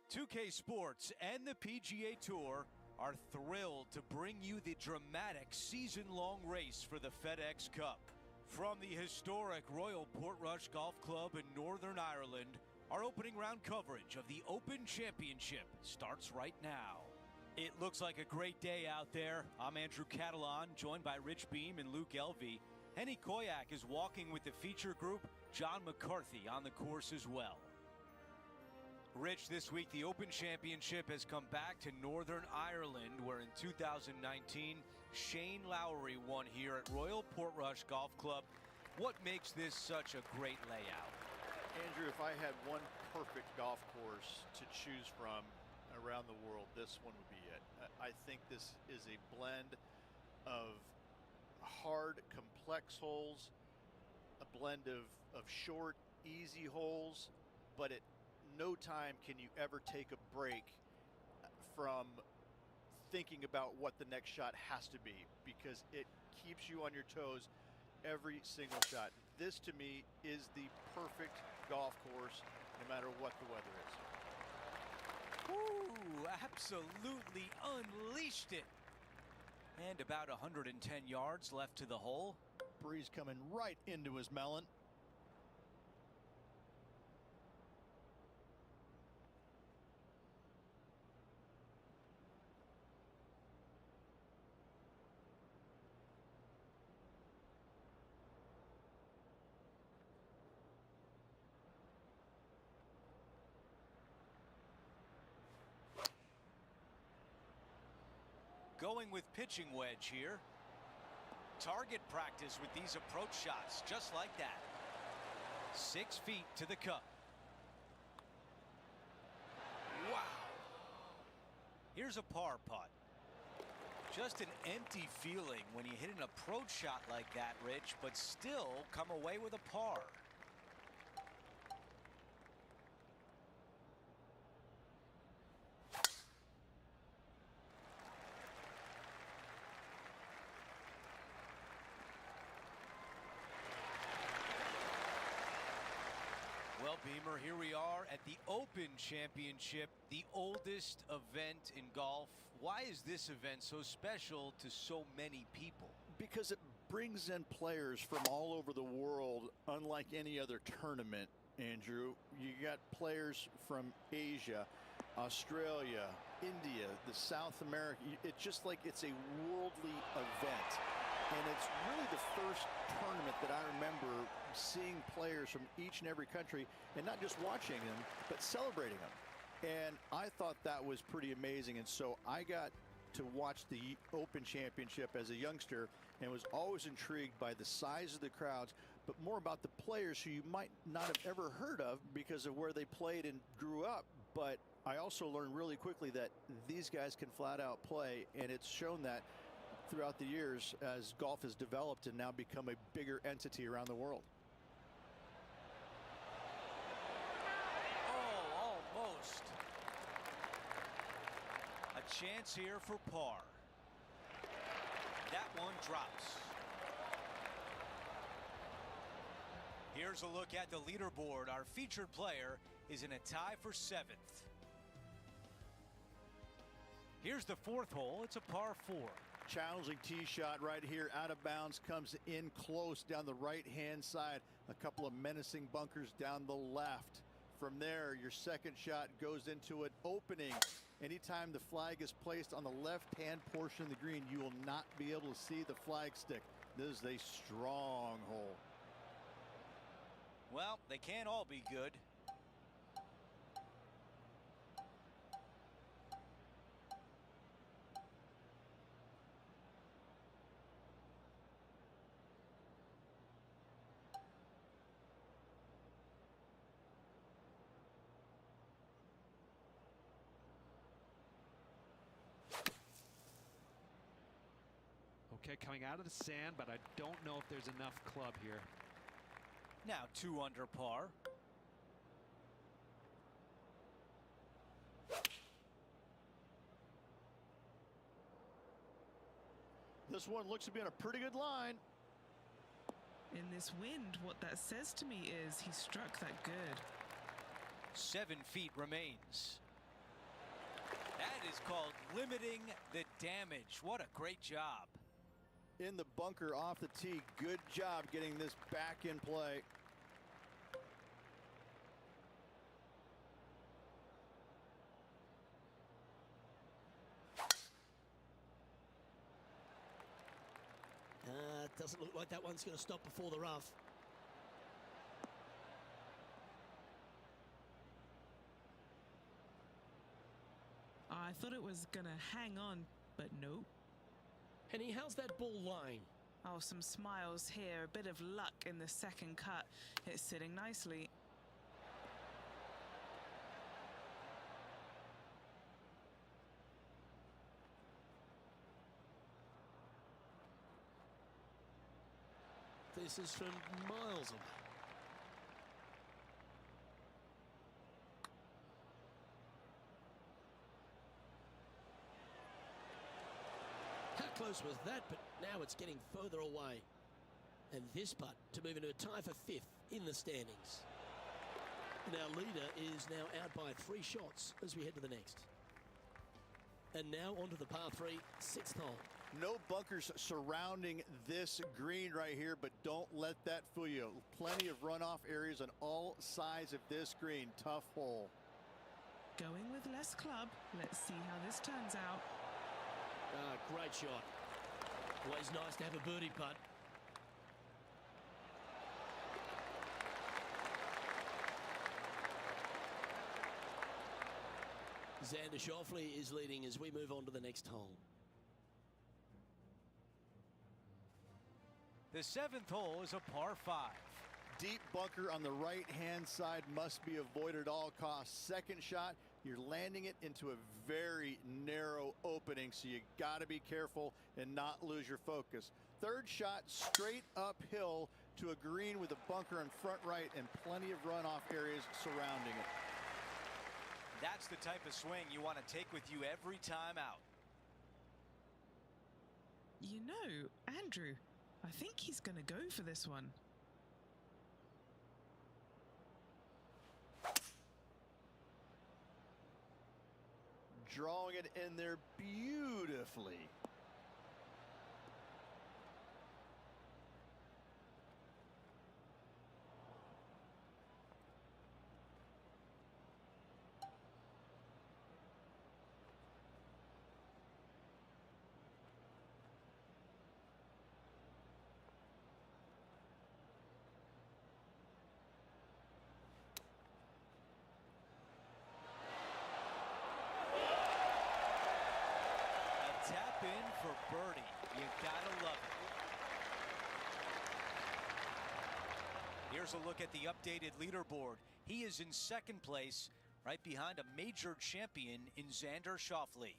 2K Sports and the PGA Tour are thrilled to bring you the dramatic season-long race for the FedEx Cup. From the historic Royal Portrush Golf Club in Northern Ireland, our opening round coverage of the Open Championship starts right now. It looks like a great day out there. I'm Andrew Catalan, joined by Rich Beam and Luke Elvey. Henny Koyak is walking with the feature group, John McCarthy on the course as well. Rich, this week the Open Championship has come back to Northern Ireland, where in 2019, Shane Lowry won here at Royal Portrush Golf Club. What makes this such a great layout? Andrew, if I had one perfect golf course to choose from around the world, this one would be it. I think this is a blend of hard, complex holes, a blend of short, easy holes, but at no time can you ever take a break from thinking about what the next shot has to be, because it keeps you on your toes every single shot. This, to me, is the perfect golf course, no matter what the weather is. Ooh, absolutely unleashed it. And about 110 yards left to the hole. Breeze coming right into his melon. Going with pitching wedge here. Target practice with these approach shots, just like that. 6 feet to the cup. Wow. Here's a par putt. Just an empty feeling when you hit an approach shot like that, Rich, but still come away with a par. Well, Beamer, here we are at the Open Championship, the oldest event in golf. Why is this event so special to so many people? Because it brings in players from all over the world, unlike any other tournament, Andrew. You got players from Asia, Australia, India, the South America. It's just like it's a worldly event. And it's really the first tournament that I remember seeing players from each and every country, and not just watching them, but celebrating them. And I thought that was pretty amazing. And so I got to watch the Open Championship as a youngster and was always intrigued by the size of the crowds, but more about the players who you might not have ever heard of because of where they played and grew up. But I also learned really quickly that these guys can flat out play, and it's shown that throughout the years as golf has developed and now become a bigger entity around the world. Oh, almost. A chance here for par. That one drops. Here's a look at the leaderboard. Our featured player is in a tie for 7th. Here's the 4th hole. It's a par 4. Challenging tee shot right here, out of bounds, comes in close down the right-hand side. A couple of menacing bunkers down the left. From there, your second shot goes into an opening. Anytime the flag is placed on the left-hand portion of the green, you will not be able to see the flag stick. This is a strong hole. Well, they can't all be good. Okay, coming out of the sand, but I don't know if there's enough club here. Now 2 under par. This one looks to be in a pretty good line. In this wind, what that says to me is he struck that good. 7 feet remains. limiting the damage. What a great job. In the bunker off the tee. Good job getting this back in play. Doesn't look like that one's going to stop before the rough. I thought it was going to hang on, but nope. Henny, how's that ball lying? Oh, some smiles here. A bit of luck in the second cut. It's sitting nicely. This is from miles away. How close was that? But now it's getting further away. And this putt to move into a tie for 5th in the standings. And our leader is now out by 3 shots as we head to the next. And now onto the par 3, 6th hole. No bunkers surrounding this green right here, but don't let that fool you. Plenty of runoff areas on all sides of this green. Tough hole. Going with less club. Let's see how this turns out. Great shot. Always nice to have a birdie putt. Xander Schauffele is leading as we move on to the next hole. The 7th hole is a par 5. Deep bunker on the right-hand side must be avoided at all costs. Second shot, you're landing it into a very narrow opening, so you got to be careful and not lose your focus. Third shot, straight uphill to a green with a bunker in front right and plenty of runoff areas surrounding it. That's the type of swing you want to take with you every time out. You know, Andrew, I think he's going to go for this one. Drawing it in there beautifully. For birdie, you gotta love it. Here's a look at the updated leaderboard. He is in 2nd place, right behind a major champion in Xander Schauffele.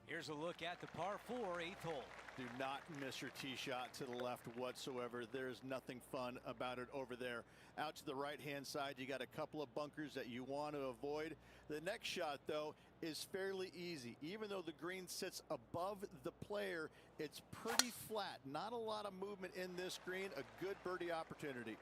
Here's a look at the par 4 8th hole. Do not miss your tee shot to the left whatsoever. There's nothing fun about it over there. Out to the right-hand side, you got a couple of bunkers that you want to avoid. The next shot, though, is fairly easy. Even though the green sits above the player, it's pretty flat. Not a lot of movement in this green. A good birdie opportunity.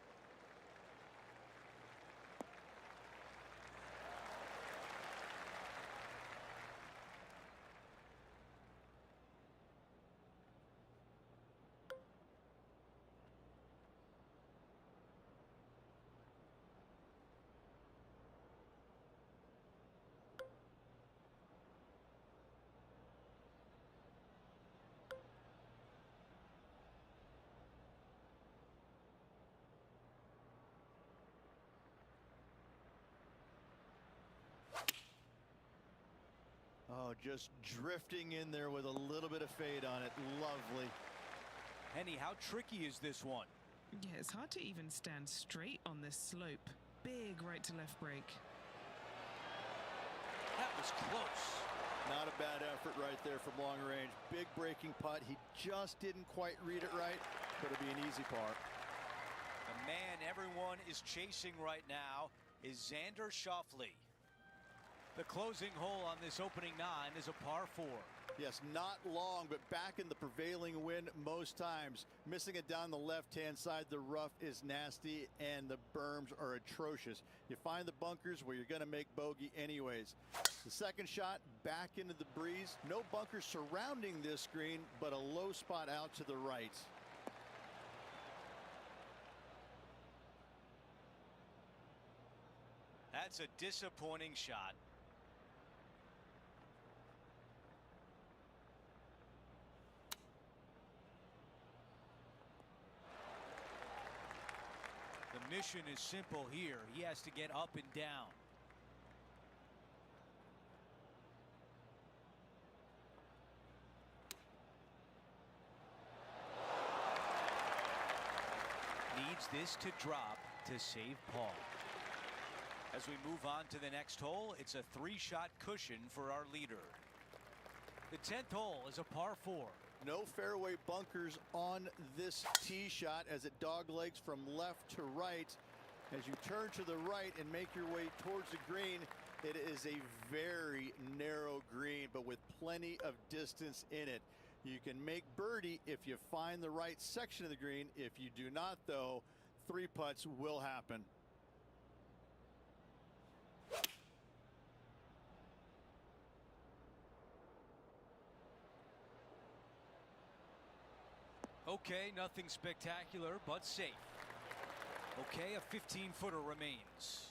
Oh, just drifting in there with a little bit of fade on it. Lovely. Henny, how tricky is this one? Yeah, it's hard to even stand straight on this slope. Big right to left break. That was close. Not a bad effort right there from long range. Big breaking putt. He just didn't quite read it right, but it'll be an easy par. The man everyone is chasing right now is Xander Schauffele. The closing hole on this opening 9 is a par 4. Yes, not long, but back in the prevailing wind most times. Missing it down the left-hand side, the rough is nasty, and the berms are atrocious. You find the bunkers where you're going to make bogey anyways. The second shot back into the breeze. No bunkers surrounding this green, but a low spot out to the right. That's a disappointing shot. The mission is simple here. He has to get up and down. Needs this to drop to save par. As we move on to the next hole, it's a 3-shot cushion for our leader. The 10th hole is a par 4. No fairway bunkers on this tee shot as it doglegs from left to right. As you turn to the right and make your way towards the green, it is a very narrow green, but with plenty of distance in it. You can make birdie if you find the right section of the green. If you do not, though, 3 putts will happen. Okay, nothing spectacular, but safe. Okay, a 15-footer remains.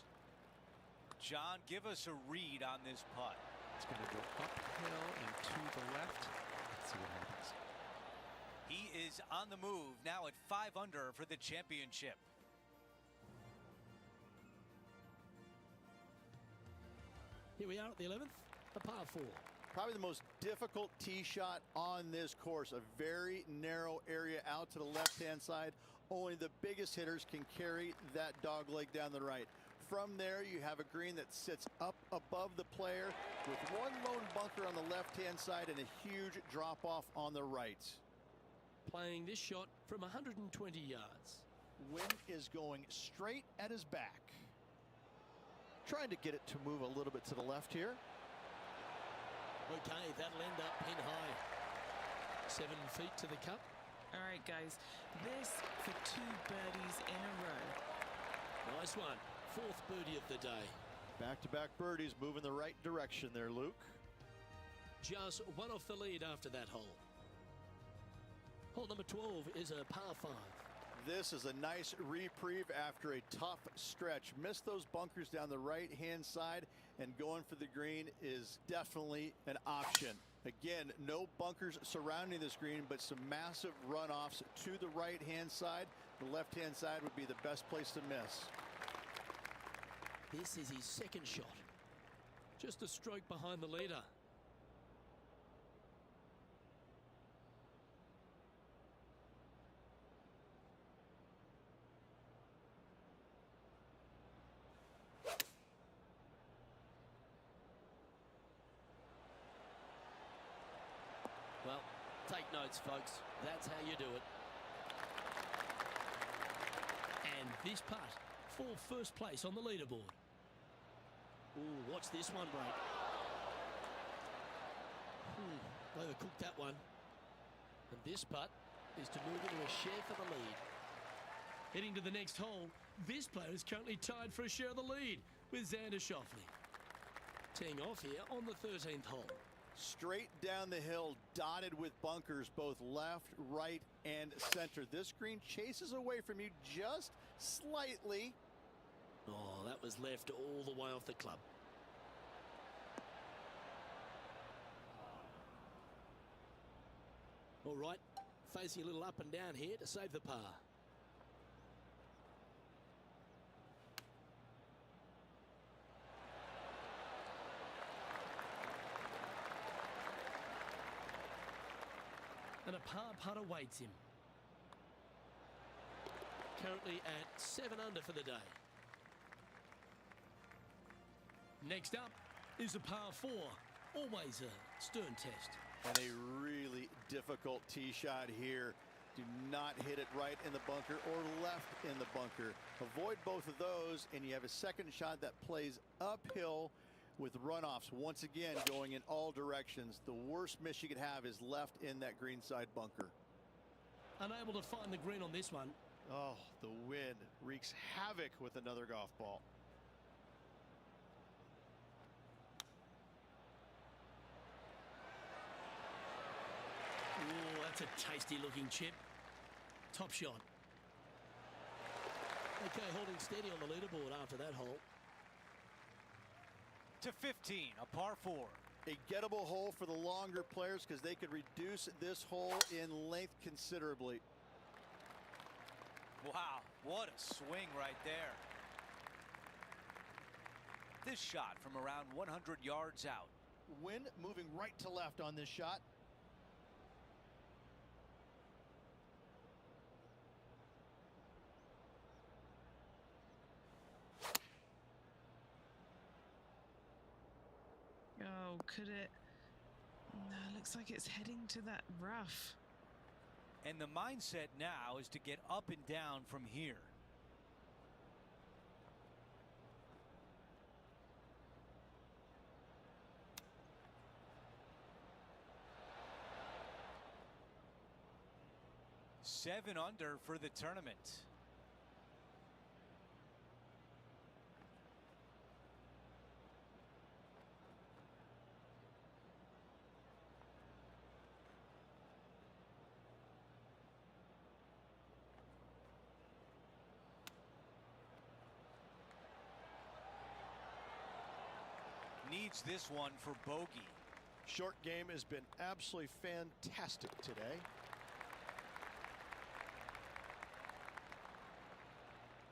John, give us a read on this putt. It's going to go uphill and to the left. Let's see what happens. He is on the move now at 5 under for the championship. Here we are at the 11th, a par 4. Probably the most difficult tee shot on this course. A very narrow area out to the left-hand side. Only the biggest hitters can carry that dog leg down the right. From there, you have a green that sits up above the player with one lone bunker on the left-hand side and a huge drop-off on the right. Playing this shot from 120 yards. Wind is going straight at his back. Trying to get it to move a little bit to the left here. Okay, that'll end up pin high. 7 feet to the cup. All right, guys, this for 2 birdies in a row. Nice one. 4th birdie of the day. Back-to-back birdies moving the right direction there, Luke. Just 1 off the lead after that hole. Hole number 12 is a par 5. This is a nice reprieve after a tough stretch. Missed those bunkers down the right-hand side, and going for the green is definitely an option. Again, no bunkers surrounding this green, but some massive runoffs to the right-hand side. The left-hand side would be the best place to miss. This is his 2nd shot. Just a stroke behind the leader. Well, take notes, folks. That's how you do it. And this putt for first place on the leaderboard. Ooh, watch this one break. Overcooked that one. And this putt is to move into a share for the lead. Heading to the next hole, this player is currently tied for a share of the lead with Xander Schauffele. Teeing off here on the 13th hole. Straight down the hill, dotted with bunkers, both left, right, and center. This green chases away from you just slightly. Oh, that was left all the way off the club. All right, facing a little up and down here to save the par. And a par putt awaits him. Currently at 7 under for the day. Next up is a par 4. Always a stern test. And a really difficult tee shot here. Do not hit it right in the bunker or left in the bunker. Avoid both of those, and you have a second shot that plays uphill with runoffs once again going in all directions. The worst miss you could have is left in that greenside bunker. Unable to find the green on this one. Oh, the wind wreaks havoc with another golf ball. It's a tasty looking chip. Top shot. Okay, holding steady on the leaderboard after that hole. To 15, a par 4. A gettable hole for the longer players because they could reduce this hole in length considerably. Wow, what a swing right there. This shot from around 100 yards out. Wind moving right to left on this shot. Oh, could it? No, looks like it's heading to that rough. And the mindset now is to get up and down from here. Seven under for the tournament. Needs this one for bogey. Short game has been absolutely fantastic today.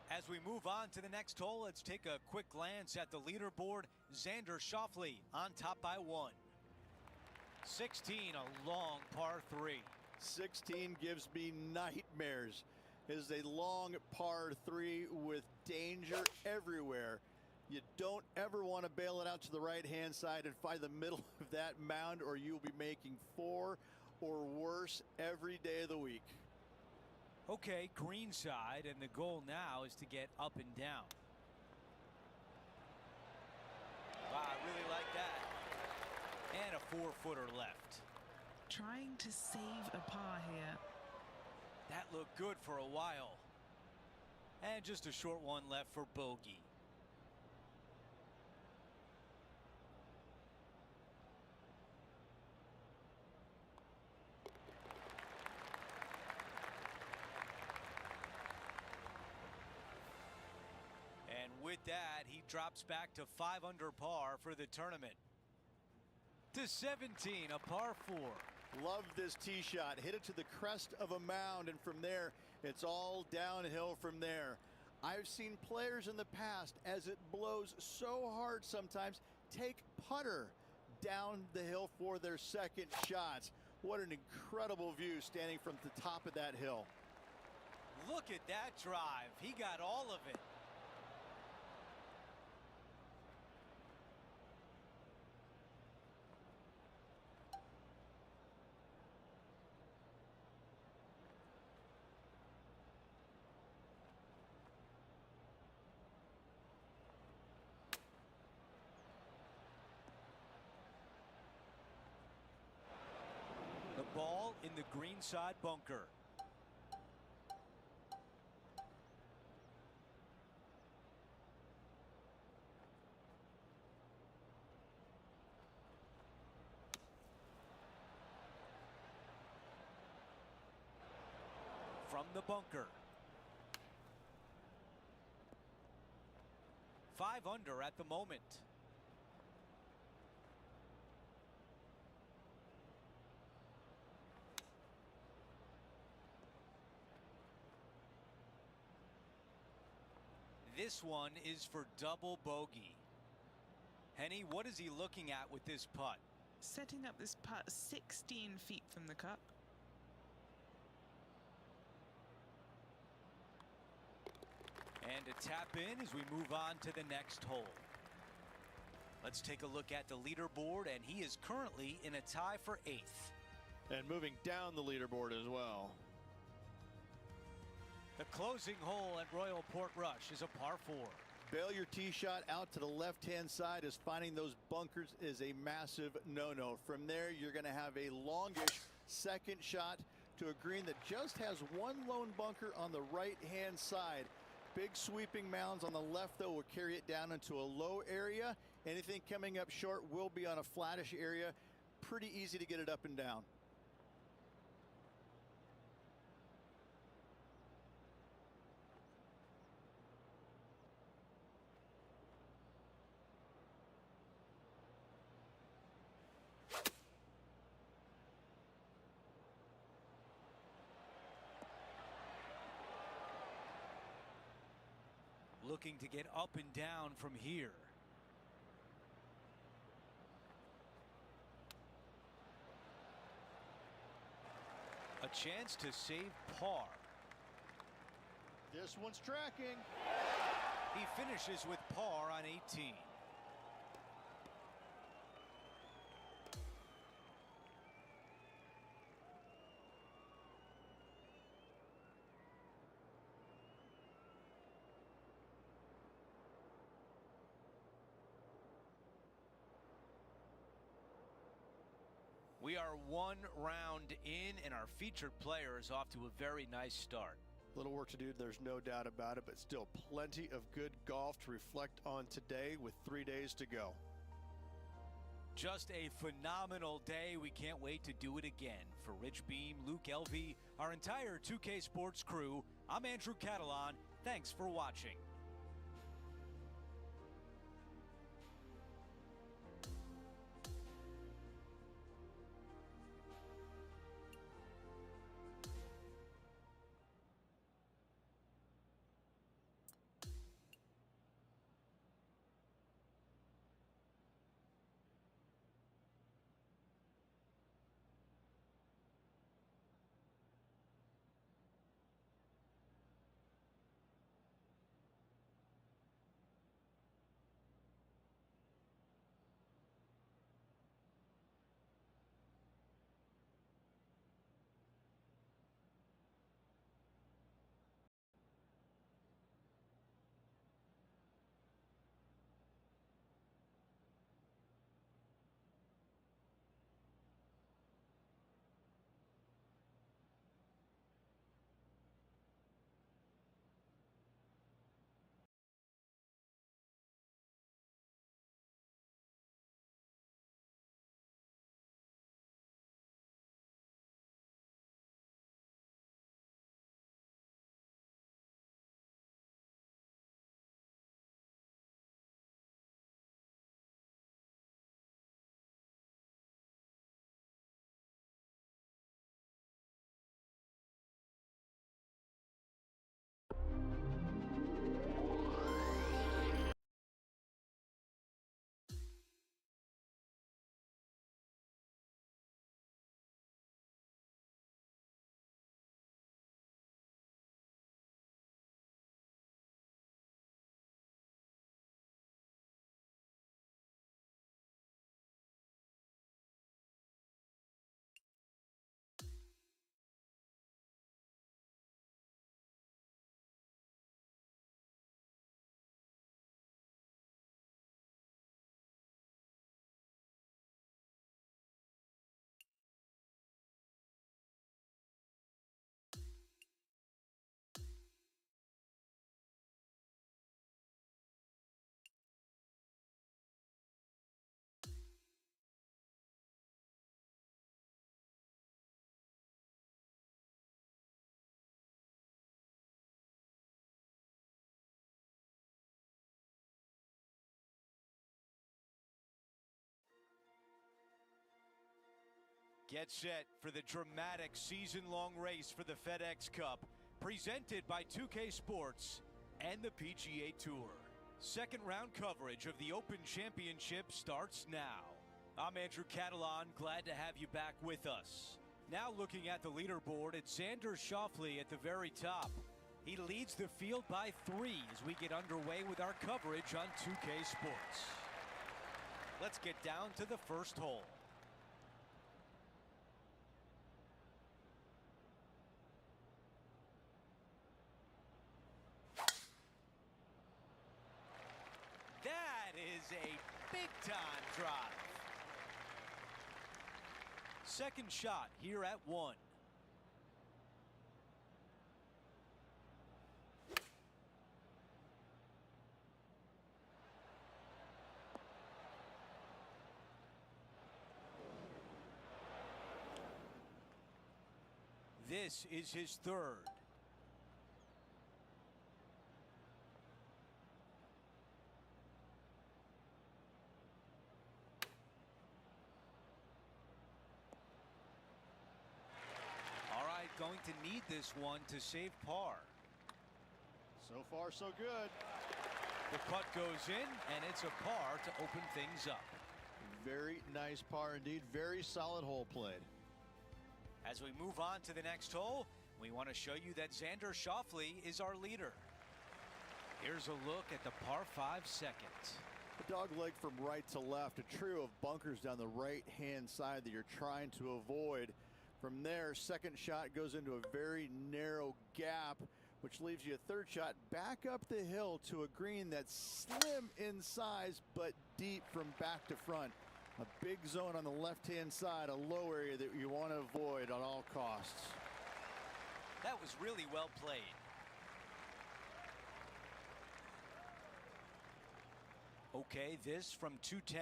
As we move on to the next hole, let's take a quick glance at the leaderboard. Xander Schauffele on top by 1. 16, a long par 3. 16 gives me nightmares. It is a long par 3 with danger everywhere. You don't ever want to bail it out to the right-hand side and find the middle of that mound, or you'll be making 4 or worse every day of the week. Okay, green side, and the goal now is to get up and down. Wow, I really like that. And a 4-footer left. Trying to save a par here. That looked good for a while. And just a short one left for bogey. And with that, he drops back to 5 under par for the tournament. To 17, a par 4. Love this tee shot. Hit it to the crest of a mound, and from there, it's all downhill from there. I've seen players in the past, as it blows so hard sometimes, take putter down the hill for their second shots. What an incredible view standing from the top of that hill. Look at that drive. He got all of it. The ball in the greenside bunker. From the bunker. 5 under at the moment. This one is for double bogey. Henny, what is he looking at with this putt? Setting up this putt 16 feet from the cup. And a tap in as we move on to the next hole. Let's take a look at the leaderboard, and he is currently in a tie for 8th. And moving down the leaderboard as well. The closing hole at Royal Portrush is a par 4. Bail your tee shot out to the left-hand side, as finding those bunkers is a massive no-no. From there, you're going to have a longish second shot to a green that just has one lone bunker on the right-hand side. Big sweeping mounds on the left, though, will carry it down into a low area. Anything coming up short will be on a flattish area. Pretty easy to get it up and down. looking to get up and down from here. A chance to save par. This one's tracking. He finishes with par on 18. We are one round in, and our featured player is off to a very nice start. Little work to do, there's no doubt about it, but still plenty of good golf to reflect on today with 3 days to go. Just a phenomenal day. We can't wait to do it again. For Rich Beam, Luke Elvey, our entire 2K Sports crew, I'm Andrew Catalan. Thanks for watching. Get set for the dramatic season-long race for the FedEx Cup, presented by 2K Sports and the PGA Tour. Second round coverage of the Open Championship starts now. I'm Andrew Catalan, glad to have you back with us. Now looking at the leaderboard, it's Xander Schauffele at the very top. He leads the field by 3 as we get underway with our coverage on 2K Sports. Let's get down to the first hole. Is a big-time drive. Second shot here at 1. This is his third. Going to need this one to save par. So far, so good. The putt goes in, and it's a par to open things up. Very nice par indeed. Very solid hole played. As we move on to the next hole, we want to show you that Xander Schauffele is our leader. Here's a look at the par 5 second. The dog leg from right to left, a trio of bunkers down the right-hand side that you're trying to avoid. From there, second shot goes into a very narrow gap, which leaves you a third shot back up the hill to a green that's slim in size but deep from back to front. A big zone on the left-hand side, a low area that you want to avoid at all costs. That was really well played. Okay, this from 210.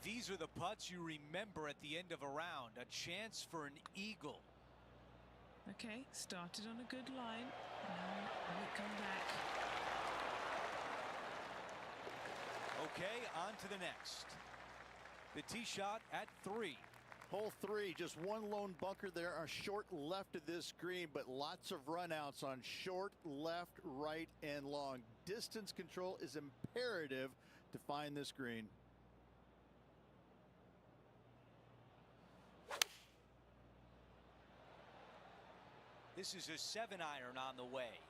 These are the putts you remember at the end of a round. A chance for an eagle. Okay, started on a good line. Now will it come back? Okay, on to the next. The tee shot at 3. Hole 3, just one lone bunker there, a short left of this green, but lots of runouts on short, left, right, and long. Distance control is imperative to find this green. This is a 7-iron on the way.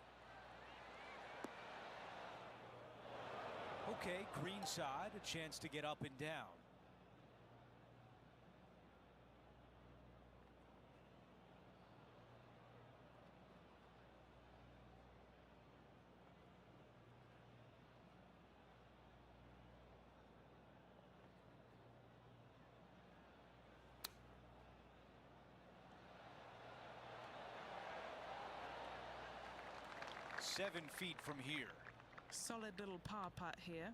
Okay, green side, a chance to get up and down. Seven feet from here. Solid little par putt here.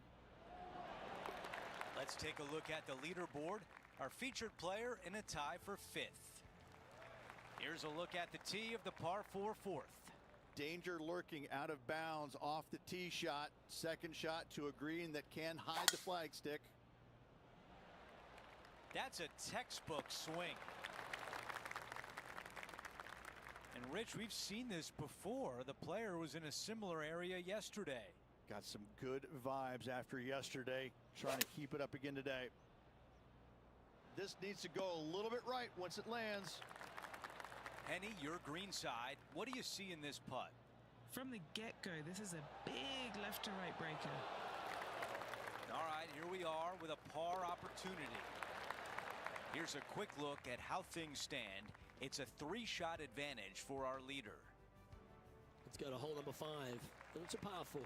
Let's take a look at the leaderboard. Our featured player in a tie for 5th. Here's a look at the tee of the par 4 4th. Danger lurking out of bounds off the tee shot. Second shot to a green that can hide the flagstick. That's a textbook swing. And Rich, we've seen this before. The player was in a similar area yesterday. Got some good vibes after yesterday. Trying to keep it up again today. This needs to go a little bit right once it lands. Henny, your green side. What do you see in this putt? From the get-go, this is a big left to right breaker. All right, here we are with a par opportunity. Here's a quick look at how things stand. It's a 3-shot advantage for our leader. Let's go to hole number 5. And it's a par 4.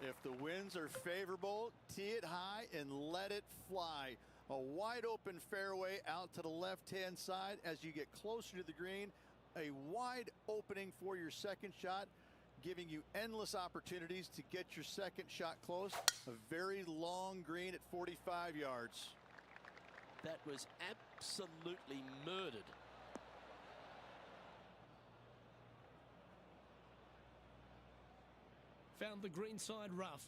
If the winds are favorable, tee it high and let it fly. A wide open fairway out to the left-hand side. As you get closer to the green, a wide opening for your second shot, giving you endless opportunities to get your second shot close. A very long green at 45 yards. That was absolutely murdered. Found the green side rough.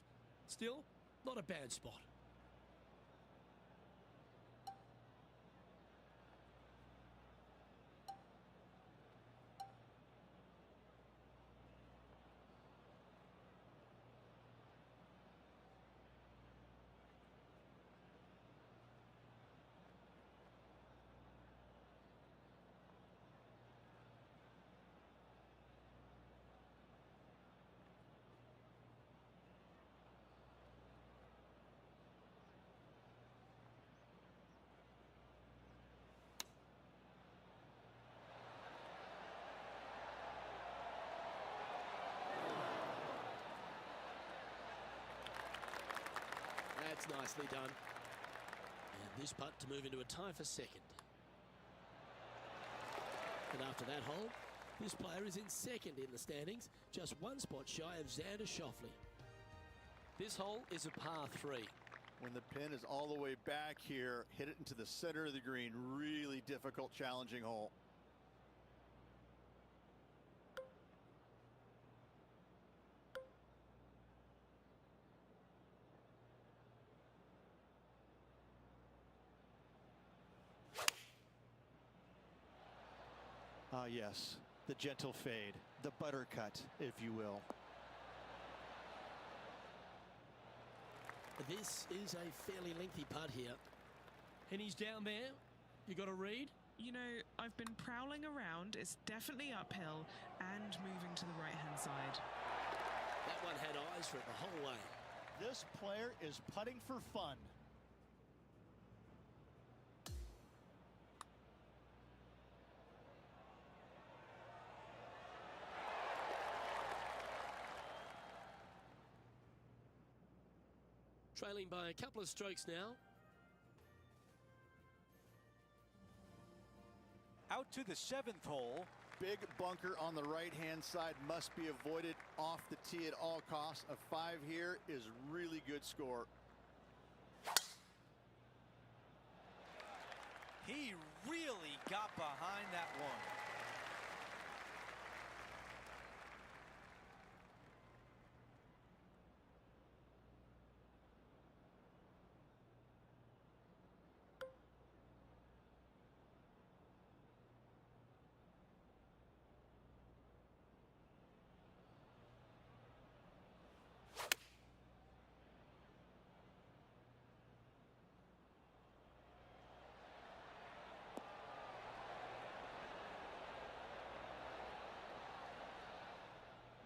Still, not a bad spot. That's nicely done. this putt to move into a tie for second. And after that hole, this player is in second in the standings, just one spot shy of Xander Schauffele. This hole is a par 3. When the pin is all the way back here, hit it into the center of the green. Really difficult, challenging hole. Ah, yes, the gentle fade, the buttercut, if you will. This is a fairly lengthy putt here. And he's down there. You got a read? You know, I've been prowling around. It's definitely uphill and moving to the right-hand side. That one had eyes for it the whole way. This player is putting for fun. Trailing by a couple of strokes now. Out to the 7th hole. Big bunker on the right-hand side must be avoided off the tee at all costs. A 5 here is really good score. He really got behind that one.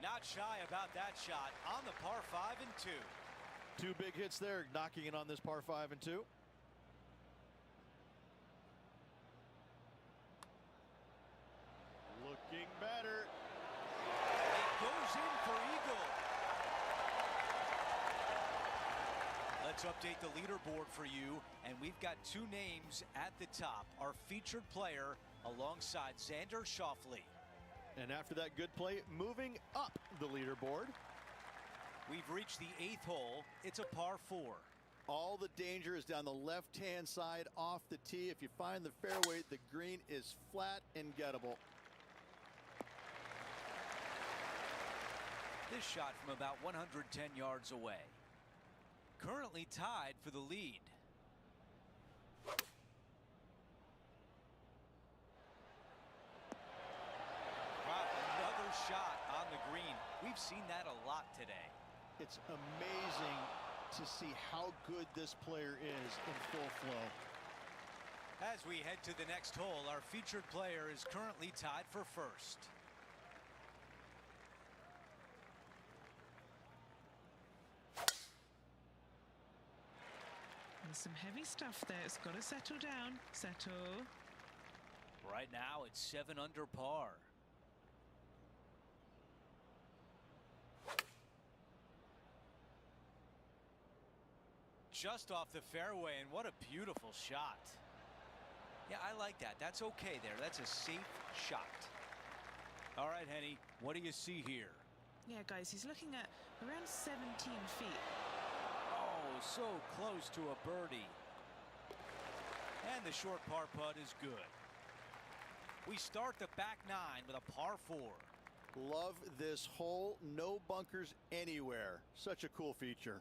Not shy about that shot on the par 5 and 2. 2 big hits there, knocking it on this par 5 and 2. Looking better. It goes in for eagle. Let's update the leaderboard for you, and we've got 2 names at the top. Our featured player alongside Xander Schauffele. And after that good play, moving up the leaderboard. We've reached the 8th hole. It's a par 4. All the danger is down the left-hand side off the tee. If you find the fairway, the green is flat and gettable. This shot from about 110 yards away. Currently tied for the lead. Shot on the green. We've seen that a lot today. It's amazing to see how good this player is in full flow. As we head to the next hole, our featured player is currently tied for first. There's some heavy stuff there. It's got to settle down. Settle. Right now, it's 7 under par. Just off the fairway, and what a beautiful shot. Yeah, I like that. That's okay there. That's a safe shot. All right, Henny, what do you see here? Yeah, guys, he's looking at around 17 feet. Oh, so close to a birdie. And the short par putt is good. We start the back 9 with a par 4. Love this hole. No bunkers anywhere. Such a cool feature.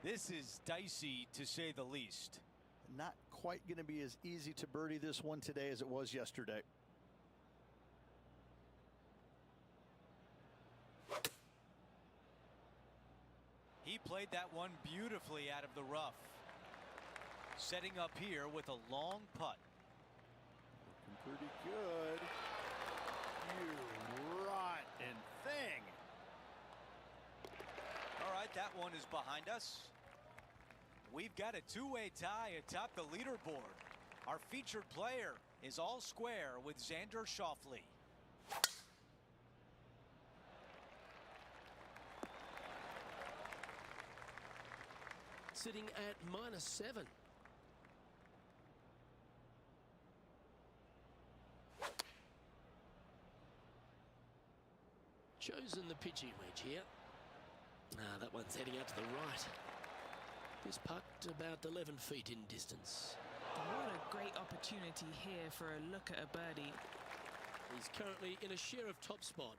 This is dicey, to say the least. Not quite going to be as easy to birdie this one today as it was yesterday. He played that one beautifully out of the rough. Setting up here with a long putt. Looking pretty good. You rotten thing. All right, that one is behind us. We've got a 2-way tie atop the leaderboard. Our featured player is all square with Xander Schauffele. sitting at -7. Chosen the pitching wedge here. That one's heading out to the right. This putt about 11 feet in distance. What a great opportunity here for a look at a birdie. He's currently in a share of top spot.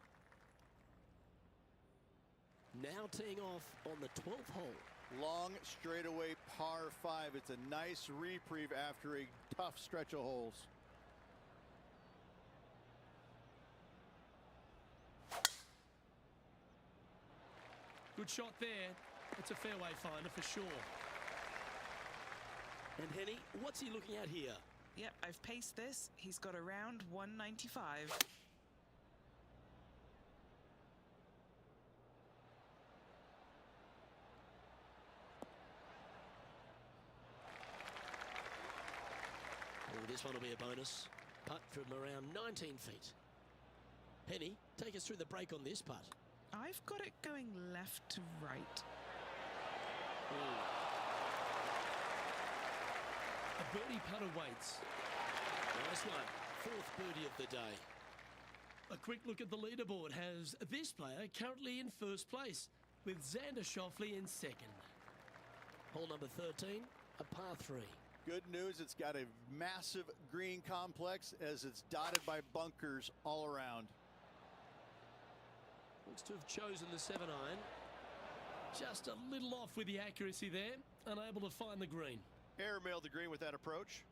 Now teeing off on the 12th hole. Long straightaway par 5. It's a nice reprieve after a tough stretch of holes. Good shot there. It's a fairway finder for sure. And Henny, what's he looking at here? Yep, I've paced this. He's got around 195. Oh, this one will be a bonus. Putt from around 19 feet. Henny, take us through the break on this putt. I've got it going left to right. A birdie putt awaits. Nice one. 4th birdie of the day. A quick look at the leaderboard has this player currently in 1st place, with Xander Schauffele in 2nd. Hole number 13, a par 3. Good news, it's got a massive green complex as it's dotted by bunkers all around. Looks to have chosen the 7-iron. Just a little off with the accuracy there, unable to find the green. Airmailed the green with that approach.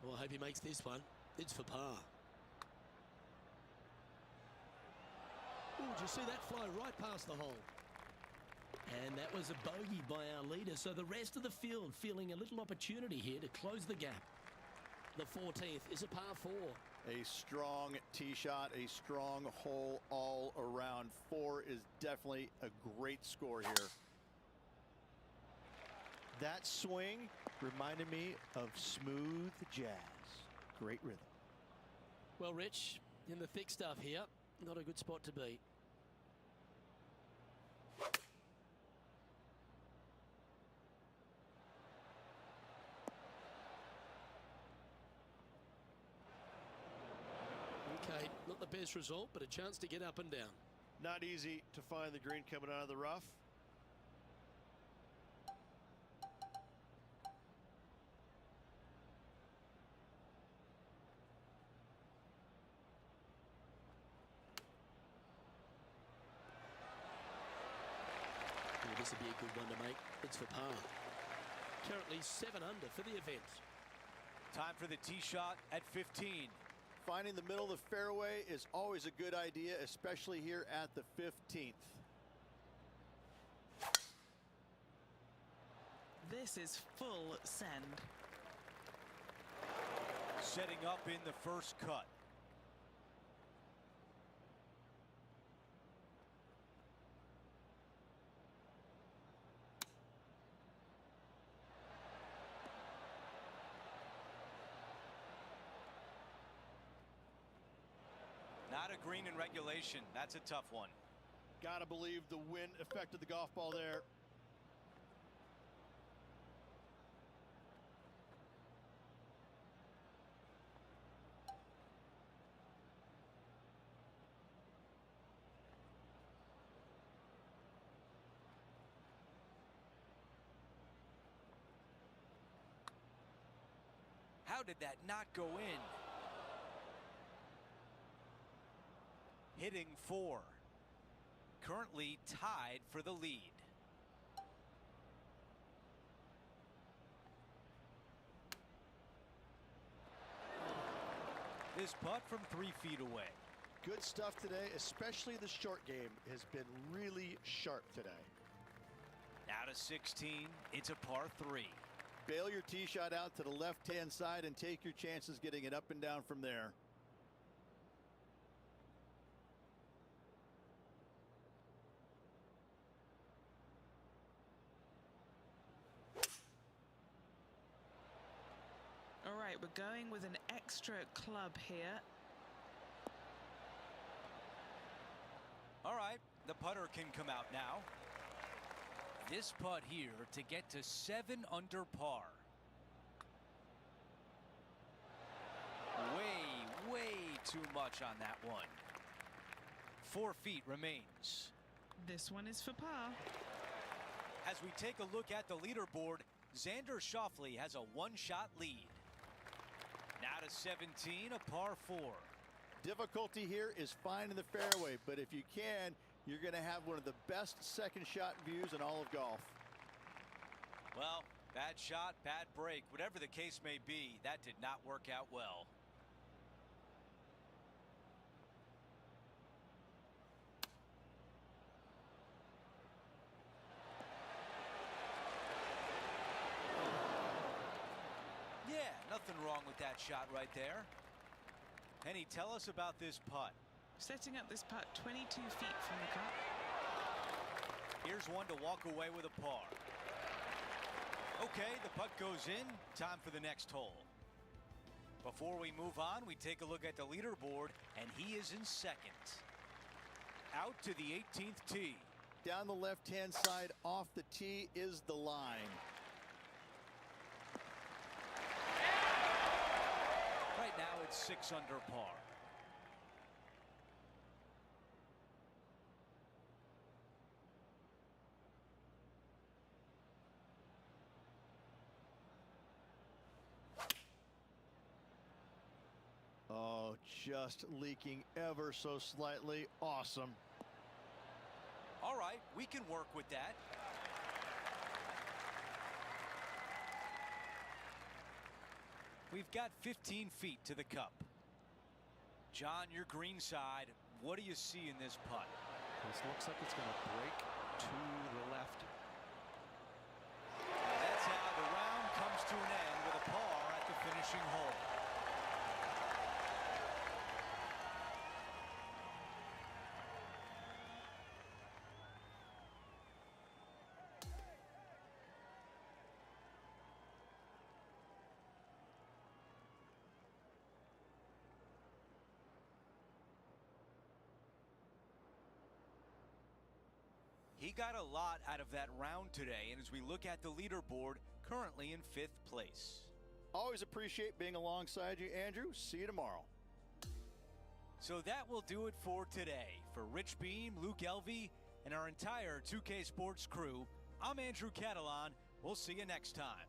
Well, I hope he makes this one. It's for par. Oh, did you see that fly right past the hole? And that was a bogey by our leader, so the rest of the field feeling a little opportunity here to close the gap. The 14th is a par 4. A strong tee shot, a strong hole all around. 4 is definitely a great score here. That swing reminded me of smooth jazz. Great rhythm. Well, Rich, in the thick stuff here, not a good spot to be. Okay, not the best result, but a chance to get up and down. Not easy to find the green coming out of the rough. This would be a good one to make. It's for par. Currently 7 under for the event. Time for the tee shot at 15. Finding the middle of the fairway is always a good idea, especially here at the 15th. This is full send. Setting up in the first cut. Not a green in regulation. That's a tough one. Gotta believe the wind affected the golf ball there. How did that not go in? Hitting 4. Currently tied for the lead. This putt from 3 feet away. Good stuff today, especially the short game has been really sharp today. Now to 16. It's a par 3. Bail your tee shot out to the left-hand side and take your chances getting it up and down from there. right, we're going with an extra club here. All right, the putter can come out now. This putt here to get to 7 under par. Way too much on that one. 4 feet remains. This one is for par. As we take a look at the leaderboard, Xander Schauffele has a 1-shot lead. Now to 17, a par 4. Difficulty here is finding the fairway, but if you can, you're going to have one of the best second shot views in all of golf. Well, bad shot, bad break, whatever the case may be, that did not work out well. Yeah, nothing wrong with that shot right there. Penny, tell us about this putt. Setting up this putt 22 feet from the cup. Here's one to walk away with a par. Okay, the putt goes in. Time for the next hole. Before we move on, we take a look at the leaderboard, and he is in second. Out to the 18th tee. Down the left-hand side, off the tee is the line. Right now it's 6 under par. Oh, just leaking ever so slightly. Awesome. All right, we can work with that. We've got 15 feet to the cup. John, your green side, what do you see in this putt? This looks like it's going to break to the left. And that's how the round comes to an end with a par at the finishing hole. He got a lot out of that round today, and as we look at the leaderboard, currently in 5th place. Always appreciate being alongside you, Andrew. See you tomorrow. So that will do it for today. For Rich Beam, Luke Elvey, and our entire 2K Sports crew, I'm Andrew Catalan. We'll see you next time.